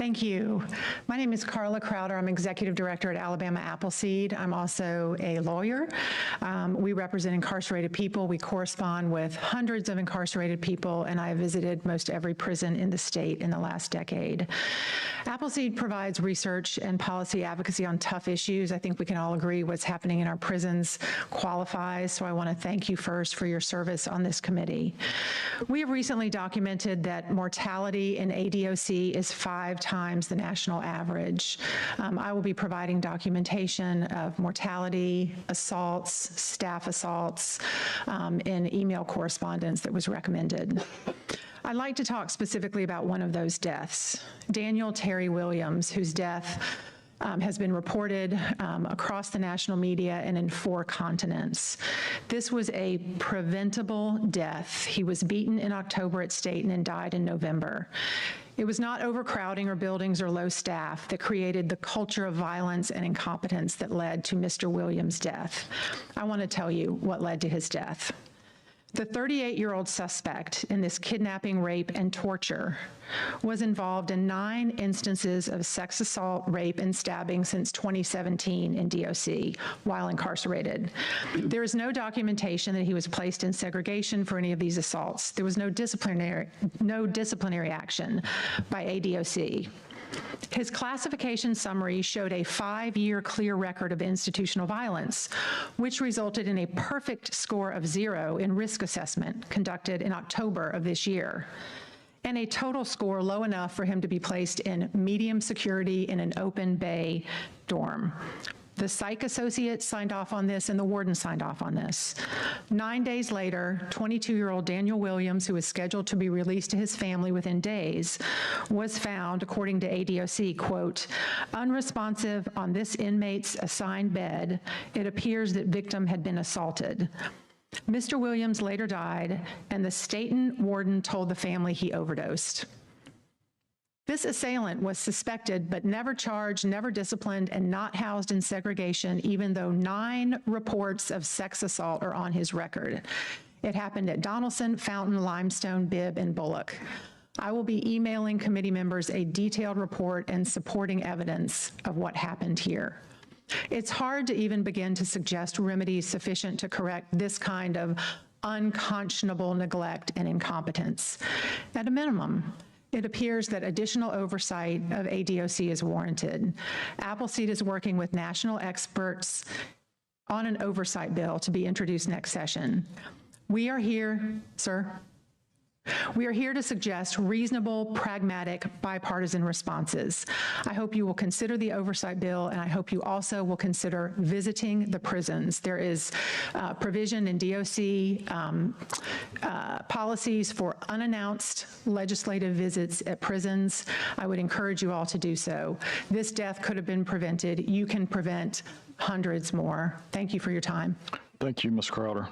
Thank you. My name is Carla Crowder. I'm Executive Director at Alabama Appleseed. I'm also a lawyer. We represent incarcerated people. We correspond with hundreds of incarcerated people, and I have visited most every prison in the state in the last decade. Appleseed provides research and policy advocacy on tough issues. I think we can all agree what's happening in our prisons qualifies, so I want to thank you first for your service on this committee. We have recently documented that mortality in ADOC is 5 times the national average. I will be providing documentation of mortality, assaults, staff assaults, in email correspondence that was recommended. I'd like to talk specifically about one of those deaths, Daniel Terry Williams, whose death has been reported across the national media and in 4 continents. This was a preventable death. He was beaten in October at Staten and died in November. It was not overcrowding or buildings or low staff that created the culture of violence and incompetence that led to Mr. Williams' death. I want to tell you what led to his death. The 38-year-old suspect in this kidnapping, rape, and torture was involved in 9 instances of sex assault, rape, and stabbing since 2017 in DOC while incarcerated. There is no documentation that he was placed in segregation for any of these assaults. There was no disciplinary action by ADOC. His classification summary showed a 5-year clear record of institutional violence, which resulted in a perfect score of 0 in risk assessment conducted in October of this year, and a total score low enough for him to be placed in medium security in an open bay dorm. The psych associate signed off on this and the warden signed off on this. 9 days later, 22-year-old Daniel Williams, who was scheduled to be released to his family within days, was found, according to ADOC, quote, unresponsive on this inmate's assigned bed. It appears that victim had been assaulted. Mr. Williams later died, and the Staten warden told the family he overdosed. This assailant was suspected but never charged, never disciplined, and not housed in segregation, even though 9 reports of sex assault are on his record. It happened at Donaldson, Fountain, Limestone, Bibb, and Bullock. I will be emailing committee members a detailed report and supporting evidence of what happened here. It's hard to even begin to suggest remedies sufficient to correct this kind of unconscionable neglect and incompetence. At a minimum, it appears that additional oversight of ADOC is warranted. Appleseed is working with national experts on an oversight bill to be introduced next session. We are here, sir. We are here to suggest reasonable, pragmatic, bipartisan responses. I hope you will consider the oversight bill, and I hope you also will consider visiting the prisons. There is provision in DOC policies for unannounced legislative visits at prisons. I would encourage you all to do so. This death could have been prevented. You can prevent hundreds more. Thank you for your time. Thank you, Ms. Crowder.